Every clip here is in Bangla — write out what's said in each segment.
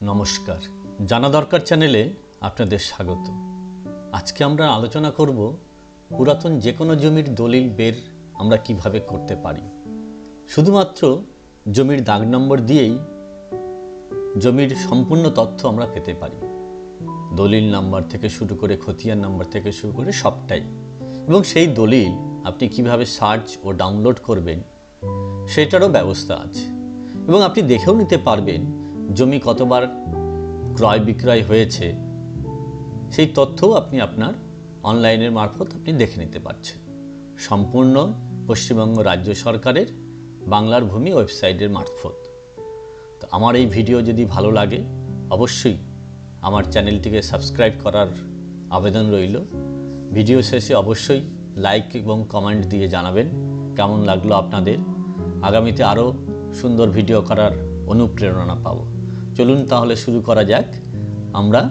নমস্কার, জানা দরকার চ্যানেলে আপনাদের স্বাগত। আজকে আমরা আলোচনা করব পুরাতন যে কোনো জমির দলিল বের আমরা কিভাবে করতে পারি। শুধুমাত্র জমির দাগ নম্বর দিয়েই জমির সম্পূর্ণ তথ্য আমরা পেতে পারি। দলিল নাম্বার থেকে শুরু করে খতিয়ান নাম্বার থেকে শুরু করে সবটাই, এবং সেই দলিল আপনি কিভাবে সার্চ ও ডাউনলোড করবেন সেটারও ব্যবস্থা আছে। এবং আপনি দেখেও নিতে পারবেন জমি কতবার ক্রয় বিক্রয় হয়েছে, সেই তথ্যও আপনি আপনার অনলাইনের মারফত আপনি দেখে নিতে পারছেন, সম্পূর্ণ পশ্চিমবঙ্গ রাজ্য সরকারের বাংলার ভূমি ওয়েবসাইটের মারফত। তো আমার এই ভিডিও যদি ভালো লাগে অবশ্যই আমার চ্যানেলটিকে সাবস্ক্রাইব করার আবেদন রইল। ভিডিও শেষে অবশ্যই লাইক এবং কমেন্ট দিয়ে জানাবেন কেমন লাগলো আপনাদের। আগামীতে আরও সুন্দর ভিডিও করার অনুপ্রেরণা পাবো। চলুন তাহলে শুরু করা যাক। আমরা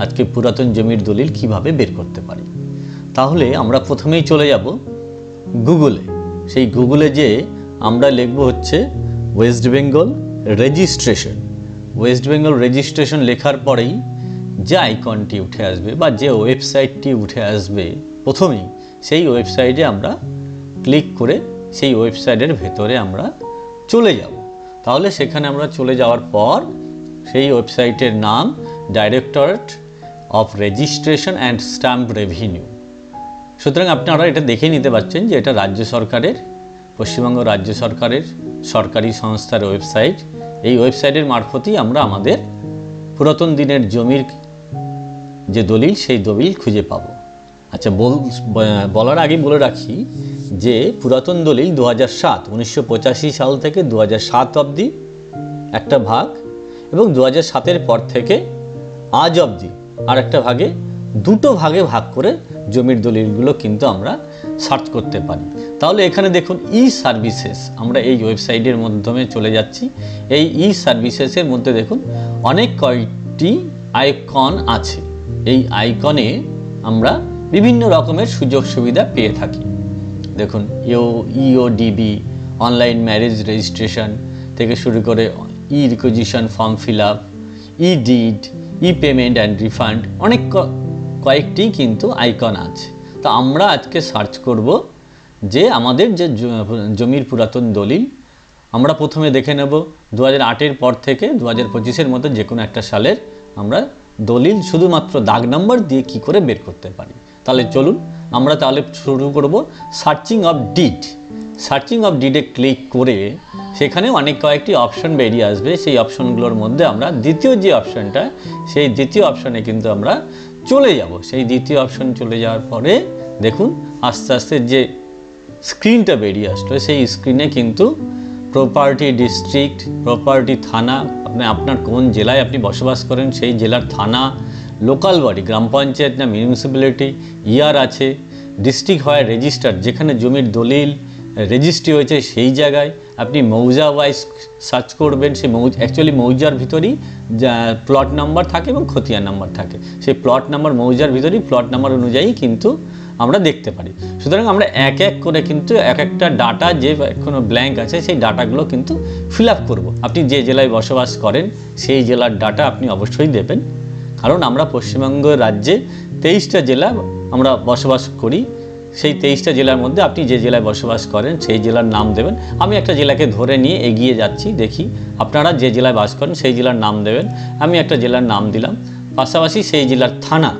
আজকে পুরাতন জমির দলিল কিভাবে বের করতে পারি। তাহলে আমরা প্রথমেই চলে যাব গুগলে। সেই গুগলে যে আমরা লিখব হচ্ছে West Bengal registration. West Bengal registration লেখার পরেই যে আইকনটি উঠে আসবে বা যে ওয়েবসাইটটি উঠে আসবে প্রথমেই, সেই ওয়েবসাইটে আমরা ক্লিক করে সেই ওয়েবসাইটের ভেতরে আমরা চলে যাব। তাহলে সেখানে আমরা চলে যাওয়ার পর সেই ওয়েবসাইটের নাম directorate of registration and stamp revenue. সুতরাং আপনারা এটা দেখে নিতে পারছেন যে এটা রাজ্য সরকারের, পশ্চিমবঙ্গ রাজ্য সরকারের সরকারি সংস্থার ওয়েবসাইট। এই ওয়েবসাইটের মারফতই আমরা আমাদের পুরাতন দিনের জমির যে দলিল সেই দলিল খুঁজে পাব। আচ্ছা, বলার আগে বলে রাখি যে পুরাতন দলিল 1985 সাল থেকে 2007 অবধি একটা ভাগ, এবং 2007-এর পর থেকে আজ অবধি আর একটা ভাগে, দুটো ভাগে ভাগ করে জমির দলিলগুলো কিন্তু আমরা সার্চ করতে পারি। তাহলে এখানে দেখুন ই সার্ভিসেস, আমরা এই ওয়েবসাইটের মাধ্যমে চলে যাচ্ছি। এই ই সার্ভিসেসের মধ্যে দেখুন অনেক কয়েকটি আইকন আছে। এই আইকনে আমরা বিভিন্ন রকমের সুযোগ সুবিধা পেয়ে থাকি। দেখুন ইওডিবি, অনলাইন ম্যারেজ রেজিস্ট্রেশন থেকে শুরু করে e requisition form fill up, e deed, e payment and refund, অনেক কয়েকটি কিন্তু আইকন আছে। তো আমরা আজকে সার্চ করব যে আমাদের যে জমির পুরাতন দলিল, আমরা প্রথমে দেখে নেব 2008-এর পর থেকে 2025-এর মধ্যে যে কোনো একটা সালের আমরা দলিল শুধুমাত্র দাগ নম্বর দিয়ে কি করে বের করতে পারি। তাহলে চলুন আমরা তাহলে শুরু করব searching of deed. Searching of ডিডে ক্লিক করে সেখানে অনেক কয়েকটি অপশন বেরিয়ে আসবে। সেই অপশনগুলোর মধ্যে আমরা দ্বিতীয় যে অপশনটা, সেই দ্বিতীয় অপশনে কিন্তু আমরা চলে যাব। সেই দ্বিতীয় অপশন চলে যাওয়ার পরে দেখুন আস্তে আস্তে যে স্ক্রিনটা বেরিয়ে আসলো, সেই স্ক্রিনে কিন্তু প্রপার্টি ডিস্ট্রিক্ট, প্রপার্টি থানা, আপনার কোন জেলায় আপনি বসবাস করেন সেই জেলার থানা, লোকাল বডি গ্রাম পঞ্চায়েত না মিউনিসিপ্যালিটি, ইয়ার আছে, ডিস্ট্রিক্ট হয় রেজিস্টার, যেখানে জমির দলিল রেজিস্ট্রি হয়েছে সেই জায়গায় আপনি মৌজা ওয়াইজ সার্চ করবেন। সেই অ্যাকচুয়ালি মৌজার ভিতরেই প্লট নাম্বার থাকে এবং খতিয়ান নাম্বার থাকে। সেই প্লট নাম্বার মৌজার ভিতরেই প্লট নাম্বার অনুযায়ী কিন্তু আমরা দেখতে পারি। সুতরাং আমরা এক এক করে কিন্তু এক একটা ডাটা, যে কোনো ব্ল্যাঙ্ক আছে সেই ডাটাগুলো কিন্তু ফিল আপ করবো। আপনি যে জেলায় বসবাস করেন সেই জেলার ডাটা আপনি অবশ্যই দেবেন, কারণ আমরা পশ্চিমবঙ্গ রাজ্যে 23টা জেলা আমরা বসবাস করি। সেই 23টা জেলার মধ্যে আপনি যে জেলায় বসবাস করেন সেই জেলার নাম দেবেন। আমি একটা জেলাকে ধরে নিয়ে এগিয়ে যাচ্ছি, দেখি আপনারা যে জেলায় বাস করেন সেই জেলার নাম দেবেন। আমি একটা জেলার নাম দিলাম, পাশাপাশি সেই জেলার থানা,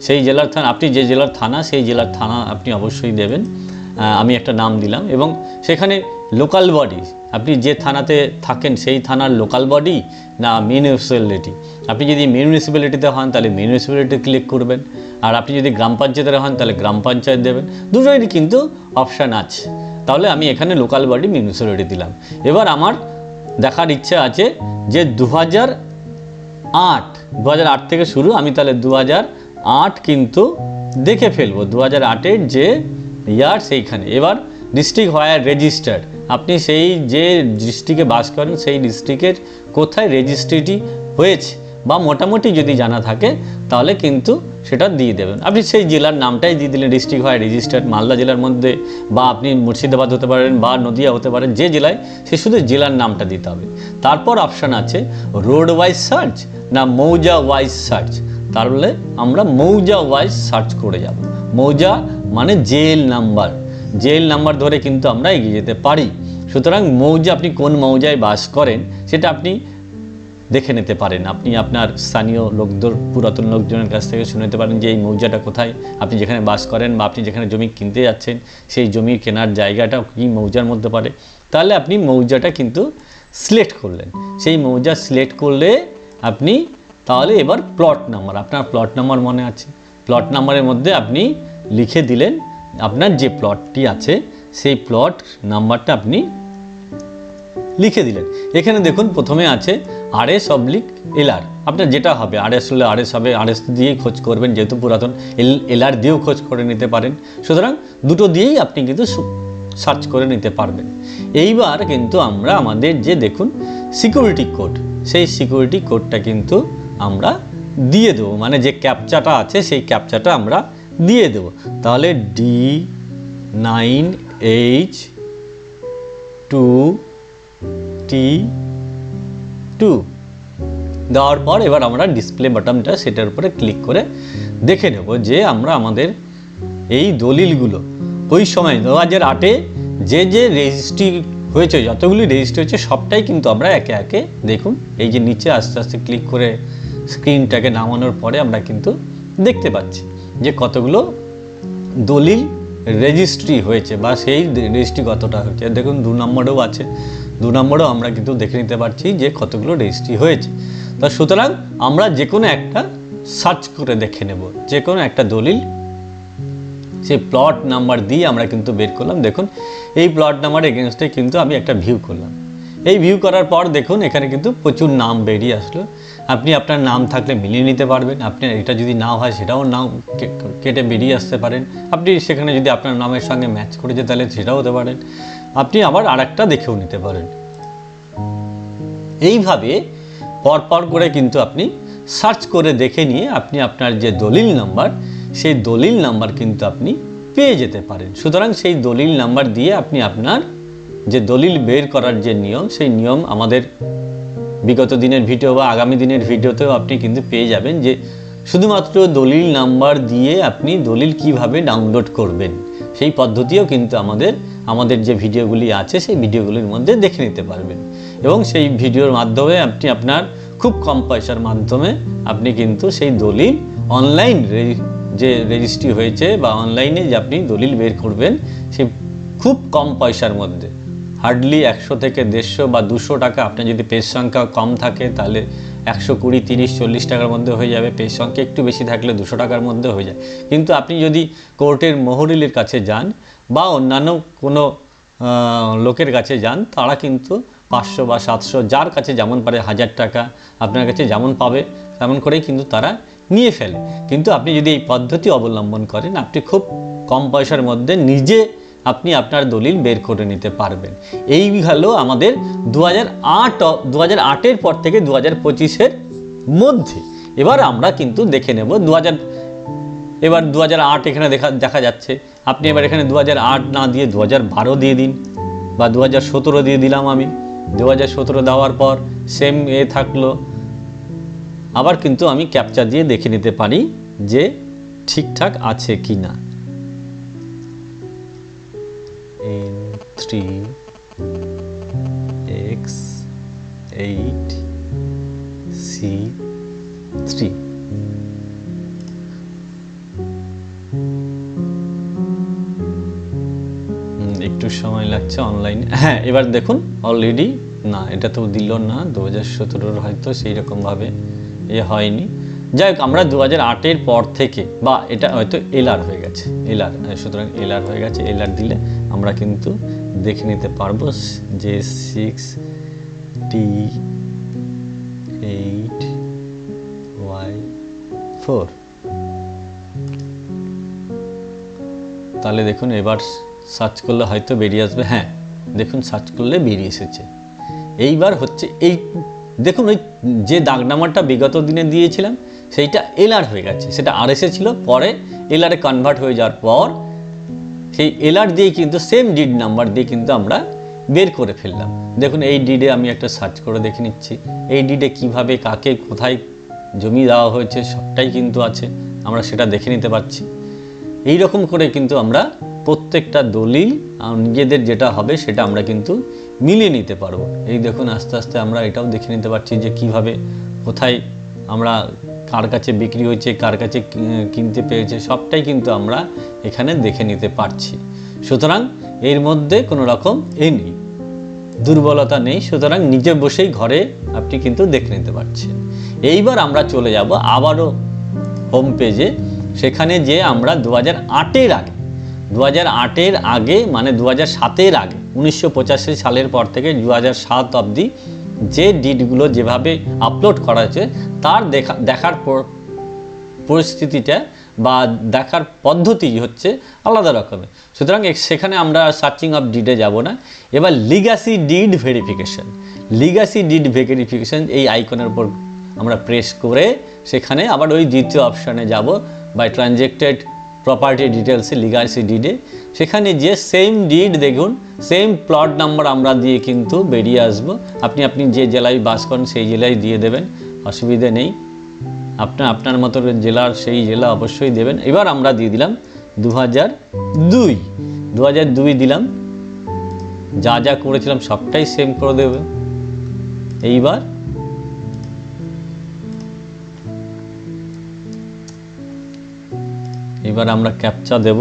সেই জেলার থানা, আপনি যে জেলার থানা সেই জেলার থানা আপনি অবশ্যই দেবেন। আমি একটা নাম দিলাম, এবং সেখানে লোকাল বডি, আপনি যে থানাতে থাকেন সেই থানার লোকাল বডি না মিউনিসিপ্যালিটি। আপনি যদি মিউনিসিপ্যালিটিতে হন তাহলে মিউনিসিপ্যালিটি ক্লিক করবেন, আর আপনি যদি গ্রাম পঞ্চায়েতের হন তাহলে গ্রাম পঞ্চায়েত দেবেন। দুটোরই কিন্তু অপশান আছে। তাহলে আমি এখানে লোকাল বডি মিউনিসিপ্যালিটি দিলাম। এবার আমার দেখার ইচ্ছা আছে যে 2008 থেকে শুরু, আমি তাহলে 2008 কিন্তু দেখে ফেলবো, 2008-এর যে ইয়ার সেইখানে। এবার ডিস্ট্রিক্ট হয় রেজিস্টার্ড, আপনি সেই যে ডিস্ট্রিক্টে বাস করেন সেই ডিস্ট্রিক্টের কোথায় রেজিস্ট্রিটি হয়েছে বা মোটামুটি যদি জানা থাকে তাহলে কিন্তু সেটা দিয়ে দেবেন। আপনি সেই জেলার নামটাই দিয়ে দিলেন, ডিস্ট্রিক্ট হয় রেজিস্টার্ড মালদা জেলার মধ্যে, বা আপনি মুর্শিদাবাদ হতে পারেন বা নদিয়া হতে পারেন, যে জেলায় সে শুধু জেলার নামটা দিতে হবে। তারপর অপশান আছে রোড ওয়াইজ সার্চ না মৌজা ওয়াইজ সার্চ। তাহলে আমরা মৌজা ওয়াইজ সার্চ করে যাব। মৌজা মানে জেল নাম্বার, জেল নাম্বার ধরে কিন্তু আমরা এগিয়ে যেতে পারি। সুতরাং মৌজা, আপনি কোন মৌজায় বাস করেন সেটা আপনি দেখে নিতে পারেন। আপনি আপনার স্থানীয় লোকদের, পুরাতন লোকজনের কাছ থেকে শুনে নিতে পারেন যে এই মৌজাটা কোথায়, আপনি যেখানে বাস করেন বা আপনি যেখানে জমি কিনতে যাচ্ছেন সেই জমি কেনার জায়গাটা কি মৌজার মধ্যে পড়ে। তাহলে আপনি মৌজাটা কিন্তু সিলেক্ট করলেন। সেই মৌজা সিলেক্ট করলে আপনি তাহলে এবার প্লট নাম্বার, আপনার প্লট নাম্বার মনে আছে, প্লট নাম্বারের মধ্যে আপনি লিখে দিলেন আপনার যে প্লটটি আছে সেই প্লট নাম্বারটা আপনি লিখে দিলেন। এখানে দেখুন প্রথমে আছে RS/LR, আপনার যেটা হবে RS হলে RS হবে, RS দিয়েই খোঁজ করবেন, যেহেতু পুরাতন LR দিয়েও খোঁজ করে নিতে পারেন। সুতরাং দুটো দিয়েই আপনি কিন্তু সার্চ করে নিতে পারবেন। এইবার কিন্তু আমরা আমাদের যে দেখুন সিকিউরিটি কোড, সেই সিকিউরিটি কোডটা কিন্তু আমরা দিয়ে দেবো, মানে যে ক্যাপচাটা আছে সেই ক্যাপচাটা আমরা দিয়ে দেবো। তাহলে D9H2T2 দেওয়ার পর এবার আমরা ডিসপ্লে বাটনটা সেটার উপরে ক্লিক করে দেখে নেব যে আমরা আমাদের এই দলিলগুলো ওই সময় 2008-এ যে রেজিস্ট্রি হয়েছে, যতগুলি রেজিস্ট্রি হয়েছে সবটাই কিন্তু আমরা একে একে দেখুন এই যে নিচে আস্তে আস্তে ক্লিক করে স্ক্রিনটাকে নামানোর পরে আমরা কিন্তু দেখতে পাচ্ছি যে কতগুলো দলিল রেজিস্ট্রি হয়েছে বা সেই রেজিস্ট্রি কতটা হয়েছে। দেখুন 2 নম্বরেও আছে, 2 নম্বরেও আমরা কিন্তু দেখে নিতে পারছি যে কতগুলো রেজিস্ট্রি হয়েছে। তা সুতরাং আমরা যে কোনো একটা সার্চ করে দেখে নেব, যে কোনো একটা দলিল সেই প্লট নাম্বার দিয়ে আমরা কিন্তু বের করলাম। দেখুন এই প্লট নাম্বার এগেনস্টে কিন্তু আমি একটা ভিউ করলাম। এই ভিউ করার পর দেখুন এখানে কিন্তু প্রচুর নাম বেরিয়ে আসলো। আপনি আপনার নাম থাকলে মিলিয়ে নিতে পারবেন, আপনি এটা যদি না হয় সেটাও নাম কেটে বেরিয়ে আসতে পারেন। আপনি সেখানে যদি আপনার নামের সঙ্গে ম্যাচ করেছে তাহলে সেটাও হতে পারেন, আপনি আবার আরেকটা দেখেও নিতে পারেন। এইভাবে পরপর করে কিন্তু আপনি সার্চ করে দেখে নিয়ে আপনি আপনার যে দলিল নাম্বার সেই দলিল নাম্বার কিন্তু আপনি পেয়ে যেতে পারেন। সুতরাং সেই দলিল নাম্বার দিয়ে আপনি আপনার যে দলিল বের করার যে নিয়ম, সেই নিয়ম আমাদের বিগত দিনের ভিডিও বা আগামী দিনের ভিডিওতেও আপনি কিন্তু পেয়ে যাবেন যে শুধুমাত্র দলিল নাম্বার দিয়ে আপনি দলিল কিভাবে ডাউনলোড করবেন সেই পদ্ধতিও কিন্তু আমাদের যে ভিডিওগুলি আছে সেই ভিডিওগুলির মধ্যে দেখে নিতে পারবেন। এবং সেই ভিডিওর মাধ্যমে আপনি আপনার খুব কম পয়সার মাধ্যমে আপনি কিন্তু সেই দলিল অনলাইন যে রেজিস্ট্রি হয়েছে বা অনলাইনে যে আপনি দলিল বের করবেন সে খুব কম পয়সার মধ্যে, হার্ডলি 100 থেকে 150 বা 200 টাকা। আপনার যদি পেজ সংখ্যা কম থাকে তাহলে 120, 30, 40 টাকার মধ্যে হয়ে যাবে। পেজ সংখ্যা একটু বেশি থাকলে 200 টাকার মধ্যে হয়ে যায়। কিন্তু আপনি যদি কোর্টের মোহরিলের কাছে যান বা অন্যান্য কোনো লোকের কাছে যান, তারা কিন্তু 500 বা 700, যার কাছে যেমন পারে 1000 টাকা আপনার কাছে যেমন পাবে তেমন করেই কিন্তু তারা নিয়ে ফেলে। কিন্তু আপনি যদি এই পদ্ধতি অবলম্বন করেন আপনি খুব কম পয়সার মধ্যে নিজে আপনি আপনার দলিল বের করে নিতে পারবেন। এই হলো আমাদের 2008-এর পর থেকে 2025-এর মধ্যে। এবার আমরা কিন্তু দেখে নেব 2008 এখানে দেখা যাচ্ছে। আপনি এবার এখানে 2008 না দিয়ে 2012 দিয়ে দিন বা 2017 দিয়ে দিলাম আমি। 2017 দেওয়ার পর সেম থাকলো। আবার কিন্তু আমি ক্যাপচা দিয়ে দেখে নিতে পারি যে ঠিকঠাক আছে কি না। N3X8C3 একটু সময় লাগছে অনলাইনে। হ্যাঁ, এবার দেখুন অলরেডি না, এটা তো দিল না। 2017-র হয়তো সেই রকমভাবে হয়নি। যাই হোক, আমরা 2008-এর পর থেকে বা এটা হয়তো LR হয়ে গেছে, LR, সুতরাং LR হয়ে গেছে। LR দিলে আমরা কিন্তু দেখে নিতে পারবো যে 6T8Y4। তাহলে দেখুন এবার সার্চ করলে হয়তো বেরিয়ে আসবে। হ্যাঁ, দেখুন সার্চ করলে বেরিয়ে এসেছে। এইবার হচ্ছে এই দেখুন ওই যে দাগ নাম্বারটা বিগত দিনে দিয়েছিলাম সেইটা এলআর হয়ে গেছে, সেটা আরএসএ ছিল, পরে এলআরে কনভার্ট হয়ে যাওয়ার পর সেই এলআর দিয়ে কিন্তু সেম ডিড নাম্বার দিয়ে কিন্তু আমরা বের করে ফেললাম। দেখুন এই ডিডে আমি একটা সার্চ করে দেখে নিচ্ছি, এই ডিডে কিভাবে কাকে কোথায় জমি দেওয়া হয়েছে সবটাই কিন্তু আছে, আমরা সেটা দেখে নিতে পারছি। এই রকম করে কিন্তু আমরা প্রত্যেকটা দলিল নিজেদের যেটা হবে সেটা আমরা কিন্তু মিলিয়ে নিতে পারবো। এই দেখুন আস্তে আস্তে আমরা এটাও দেখে নিতে পারছি যে কিভাবে কোথায় আমরা কার কাছে বিক্রি হয়েছে, কার কাছে কিনতে পেয়েছে, সবটাই কিন্তু আমরা এখানে দেখে নিতে পারছি। সুতরাং এর মধ্যে কোনো রকম নেই, দুর্বলতা নেই, সুতরাং নিজে বসেই ঘরে আপনি কিন্তু দেখে নিতে পারছেন। এইবার আমরা চলে যাব আবারও হোম পেজে, সেখানে যে আমরা 2008-এর আগে 2008-এর আগে মানে 2007-এর আগে 1985 সালের পর থেকে 2007 অবধি যে ডিডগুলো যেভাবে আপলোড করা হয়েছে তার দেখার পরিস্থিতিটা বা দেখার পদ্ধতি হচ্ছে আলাদা রকমের। সুতরাং সেখানে আমরা সার্চিং অফ ডিডে যাব না। এবার legacy did verification, legacy did verification এই আইকনের উপর আমরা প্রেস করে সেখানে আবার ওই দ্বিতীয় অপশানে যাব বাই ট্রানজেক্টেড প্রপার্টি ডিটেলসে লিগ্যাসি ডিডে, সেখানে যে সেম ডিড দেখুন সেম প্লট নাম্বার আমরা দিয়ে কিন্তু বেরিয়ে আসবো। আপনি যে জেলায় বাস করেন সেই জেলায় দিয়ে দেবেন, অসুবিধে নেই। আপনার মতো জেলার সেই জেলা অবশ্যই দেবেন। এবার আমরা দিয়ে দিলাম 2002 দিলাম, যা যা করেছিলাম সবটাই সেম করে দেবে। এবার আমরা ক্যাপচা দেব,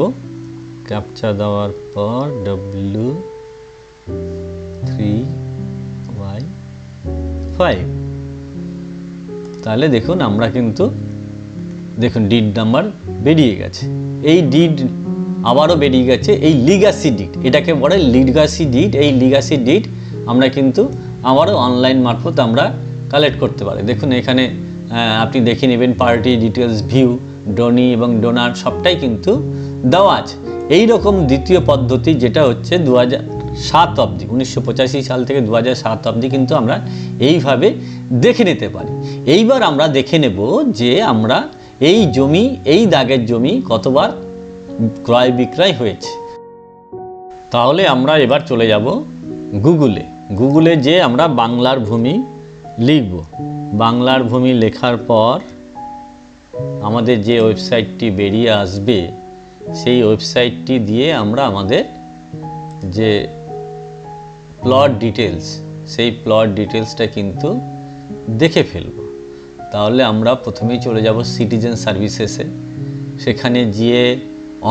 ক্যাপচা দেওয়ার পর W3Y5, তাহলে দেখুন আমরা কিন্তু দেখুন ডিড নাম্বার বেরিয়ে গেছে। এই ডিড আবারও বেরিয়ে গেছে এই লিগ্যাসি ডিড, এটাকে বলে লিগ্যাসি ডিড। এই লিগ্যাসি ডিড আমরা কিন্তু আবারও অনলাইন মারফত আমরা কালেক্ট করতে পারি। দেখুন এখানে আপনি দেখে নেবেন পার্টি ডিটেলস, ভিউ, ডোনি এবং ডোনার সবটাই কিন্তু দেওয়া আছে। এই রকম দ্বিতীয় পদ্ধতি যেটা হচ্ছে 2007 অবধি, 1985 সাল থেকে 2007 অবধি কিন্তু আমরা এইভাবে দেখে নিতে পারি। এইবার আমরা দেখে নেব যে আমরা এই জমি, এই দাগের জমি কতবার ক্রয় বিক্রয় হয়েছে। তাহলে আমরা এবার চলে যাব গুগলে যে আমরা বাংলার ভূমি লিখব। বাংলার ভূমি লেখার পর আমাদের যে ওয়েবসাইটটি বেরিয়ে আসবে সেই ওয়েবসাইটটি দিয়ে আমরা আমাদের যে প্লট ডিটেলস, সেই প্লট ডিটেলসটা কিন্তু দেখে ফেলব। তাহলে আমরা প্রথমেই চলে যাব সিটিজেন সার্ভিসেসে, সেখানে গিয়ে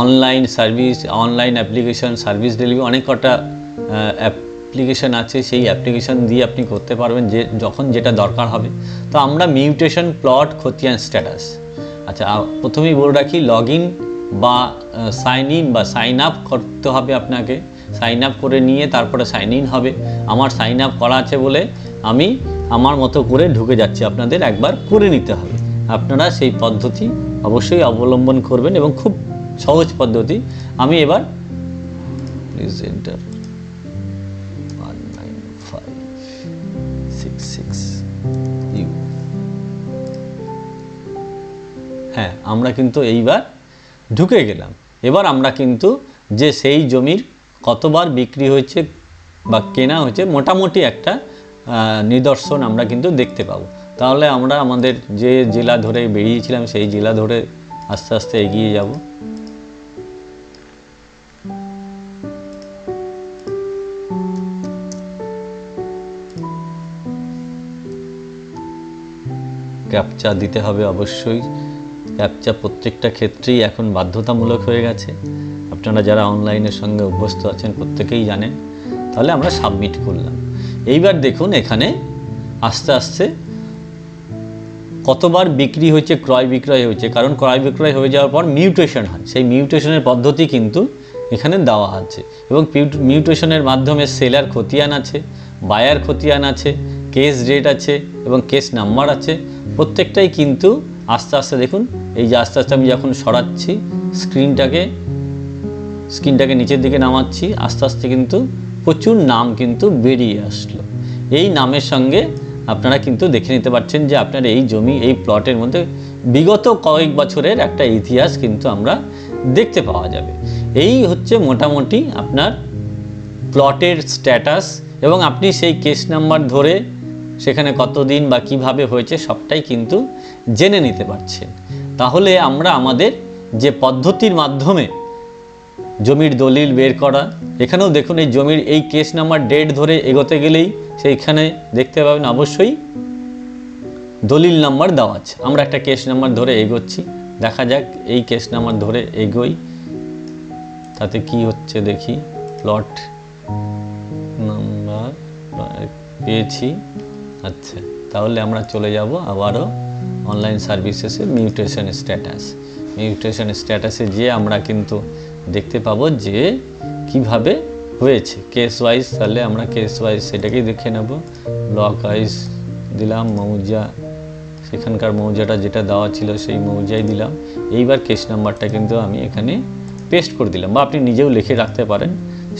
online service, online application, service delivery, অনেক কটা অ্যাপ্লিকেশন আছে, সেই অ্যাপ্লিকেশন দিয়ে আপনি করতে পারবেন যে যখন যেটা দরকার হবে। তো আমরা মিউটেশন প্লট খতিয়ান স্ট্যাটাস, আচ্ছা প্রথমেই বলে রাখি লগ ইন বা সাইন ইন বা সাইন আপ করতে হবে আপনাকে। সাইন আপ করে নিয়ে তারপরে সাইন ইন হবে। আমার সাইন আপ করা আছে বলে আমি আমার মতো করে ঢুকে যাচ্ছি, আপনাদের একবার করে নিতে হবে। আপনারা সেই পদ্ধতি অবশ্যই অবলম্বন করবেন এবং খুব সহজ পদ্ধতি। আমি এবার প্লিজ এন্টার 19566 ইউ। হ্যাঁ, আমরা কিন্তু এইবার ঢুকে গেলাম। এবার আমরা কিন্তু যে সেই জমির কতবার বিক্রি হয়েছে বা কেনা হয়েছে মোটামুটি একটা নিদর্শন আমরা কিন্তু দেখতে পাবো। তাহলে আমরা আমাদের যে জেলা ধরে বেরিয়েছিলাম সেই জেলা ধরে আস্তে আস্তে এগিয়ে যাব। ক্যাপচা দিতে হবে অবশ্যই। ক্যাপচা প্রত্যেকটা ক্ষেত্রেই এখন বাধ্যতামূলক হয়ে গেছে, আপনারা যারা অনলাইনের সঙ্গে অভ্যস্ত আছেন প্রত্যেকেই জানেন। তাহলে আমরা সাবমিট করলাম। এইবার দেখুন এখানে আস্তে আস্তে কতবার বিক্রি হয়েছে, ক্রয় বিক্রয় হয়েছে, কারণ ক্রয় বিক্রয় হয়ে যাওয়ার পর মিউটেশন হয়, সেই মিউটেশনের পদ্ধতি কিন্তু এখানে দেওয়া আছে এবং মিউটেশনের মাধ্যমে সেলার খতিয়ান আছে, বায়ার খতিয়ান আছে, কেস ডেট আছে এবং কেস নাম্বার আছে। প্রত্যেকটাই কিন্তু আস্তে আস্তে দেখুন, এই যে আস্তে আস্তে আমি যখন সরাচ্ছি স্ক্রিনটাকে নিচের দিকে নামাচ্ছি, আস্তে আস্তে কিন্তু প্রচুর নাম কিন্তু বেরিয়ে আসলো। এই নামের সঙ্গে আপনারা কিন্তু দেখে নিতে পারছেন যে আপনার এই জমি, এই প্লটের মধ্যে বিগত কয়েক বছরের একটা ইতিহাস কিন্তু আমরা দেখতে পাওয়া যাবে। এই হচ্ছে মোটামুটি আপনার প্লটের স্ট্যাটাস, এবং আপনি সেই কেস নাম্বার ধরে সেখানে কতদিন বা কিভাবে হয়েছে সবটাই কিন্তু জেনে নিতে পারছেন। তাহলে আমরা আমাদের যে পদ্ধতির মাধ্যমে জমির দলিল বের করা, এখানেও দেখুন এই জমির এই কেস নাম্বার ডেট ধরে এগোতে গেলেই সেইখানে দেখতে পাবেন অবশ্যই দলিল নাম্বার দেওয়া আছে। আমরা একটা কেস নাম্বার ধরে এগোচ্ছি, দেখা যাক এই কেস নাম্বার ধরে এগোই তাতে কি হচ্ছে দেখি। প্লট নাম্বার পেয়েছি, আচ্ছা তাহলে আমরা চলে যাব আবারও অনলাইন সার্ভিসেসে মিউটেশন স্ট্যাটাস। মিউটেশন স্ট্যাটাসে যেয়ে আমরা কিন্তু দেখতে পাবো যে কিভাবে হয়েছে কেস ওয়াইজ। তাহলে আমরা কেস ওয়াইজ সেটাকেই দেখে নেব। ব্লক ওয়াইজ দিলাম, মৌজা সেখানকার মৌজাটা যেটা দেওয়া ছিল সেই মৌজাই দিলাম। এইবার কেস নাম্বারটা কিন্তু আমি এখানে পেস্ট করে দিলাম, বা আপনি নিজেও লিখে রাখতে পারেন,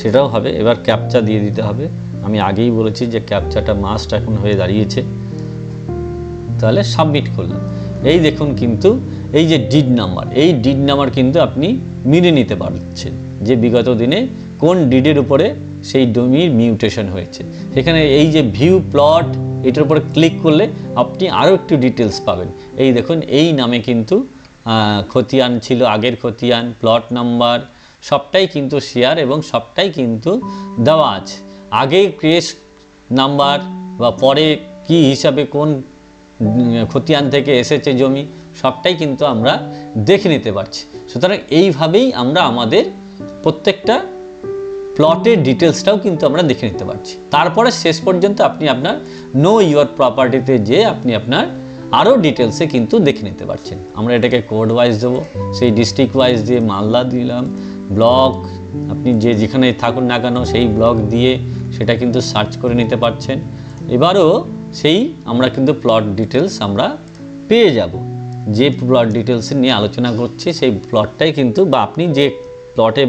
সেটাও হবে। এবার ক্যাপচা দিয়ে দিতে হবে। আমি আগেই বলেছি যে ক্যাপচাটা মাস্ট এখন হয়ে দাঁড়িয়েছে। তাহলে সাবমিট করলাম। এই দেখুন কিন্তু এই যে ডিড নাম্বার, এই ডিড নাম্বার কিন্তু আপনি মিলে নিতে পারছেন যে বিগত দিনে কোন ডিডের উপরে সেই জমির মিউটেশন হয়েছে। সেখানে এই যে ভিউ প্লট, এটার উপরে ক্লিক করলে আপনি আরও একটু ডিটেলস পাবেন। এই দেখুন এই নামে কিন্তু খতিয়ান ছিল, আগের খতিয়ান, প্লট নাম্বার সবটাই কিন্তু শেয়ার এবং সবটাই কিন্তু দেওয়া আছে। আগে কেস নাম্বার বা পরে কি হিসাবে কোন খতিয়ান থেকে এসেছে জমি সবটাই কিন্তু আমরা দেখে নিতে পারছি। সুতরাং এইভাবেই আমরা আমাদের প্রত্যেকটা প্লটের ডিটেলসটাও কিন্তু আমরা দেখে নিতে পারছি। তারপরে শেষ পর্যন্ত আপনি আপনার নো ইউর প্রপার্টিতে যে আপনি আপনার আরও ডিটেলসে কিন্তু দেখে নিতে পারছেন। আমরা এটাকে কোড ওয়াইজ দেবো, সেই ডিস্ট্রিক্ট ওয়াইজ দিয়ে মালদা দিলাম, ব্লক আপনি যেখানে থাকুন না কেন সেই ব্লক দিয়ে সেটা কিন্তু সার্চ করে নিতে পারছেন। এবারও সেই আমরা কিন্তু প্লট ডিটেলস আমরা পেয়ে যাব। যে প্লট ডিটেলস নিয়ে আলোচনা করছি সেই প্লটটাই কিন্তু, বা আপনি যে প্লটে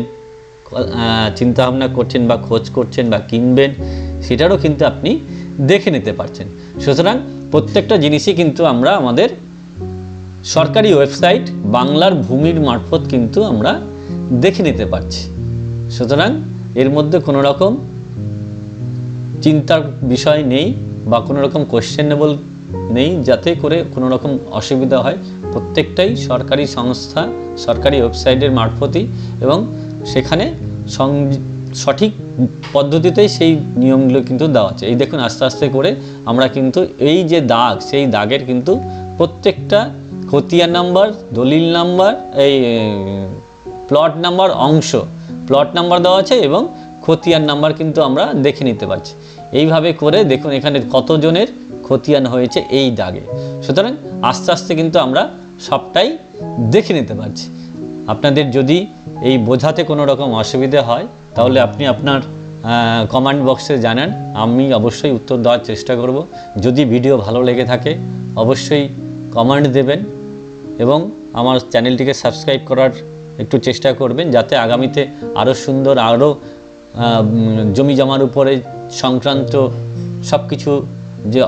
চিন্তাভাবনা করছেন বা খোঁজ করছেন বা কিনবেন সেটারও কিন্তু আপনি দেখে নিতে পারছেন। সুতরাং প্রত্যেকটা জিনিসই কিন্তু আমরা আমাদের সরকারি ওয়েবসাইট বাংলার ভূমির মারফত কিন্তু আমরা দেখে নিতে পারছি। সুতরাং এর মধ্যে কোনো রকম চিন্তার বিষয় নেই বা কোনো রকম কোয়েশ্চেনেবল নেই, যাতে করে কোনো রকম অসুবিধা হয়। প্রত্যেকটাই সরকারি সংস্থা, সরকারি ওয়েবসাইটের মারফতই, এবং সেখানে সঠিক পদ্ধতিতেই সেই নিয়মগুলো কিন্তু দেওয়া আছে। এই দেখুন আস্তে আস্তে করে আমরা কিন্তু এই যে দাগ, সেই দাগের কিন্তু প্রত্যেকটা খতিয়ান নাম্বার, দলিল নাম্বার, এই প্লট নাম্বার অংশ, প্লট নাম্বার দেওয়া আছে এবং খতিয়ান নাম্বার কিন্তু আমরা দেখে নিতে পারছি। এইভাবে করে দেখুন এখানে কতজনের খতিয়ান হয়েছে এই দাগে। সুতরাং আস্তে আস্তে কিন্তু আমরা সবটাই দেখে নিতে পারছি। আপনাদের যদি এই বোঝাতে কোনো রকম অসুবিধা হয় তাহলে আপনি আপনার কমেন্ট বক্সে জানান, আমি অবশ্যই উত্তর দেওয়ার চেষ্টা করব। যদি ভিডিও ভালো লেগে থাকে অবশ্যই কমেন্ট দেবেন এবং আমার চ্যানেলটিকে সাবস্ক্রাইব করার একটু চেষ্টা করবেন, যাতে আগামীতে আরও সুন্দর, আরও জমি জমার উপরে সংক্রান্ত সব কিছু যে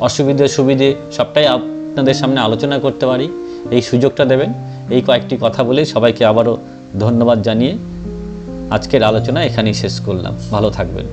অসুবিধে সুবিধে সবটাই আপনাদের সামনে আলোচনা করতে পারি। এই সুযোগটা দেবেন। এই কয়েকটি কথা বলে সবাইকে আবারও ধন্যবাদ জানিয়ে আজকের আলোচনা এখানেই শেষ করলাম। ভালো থাকবেন।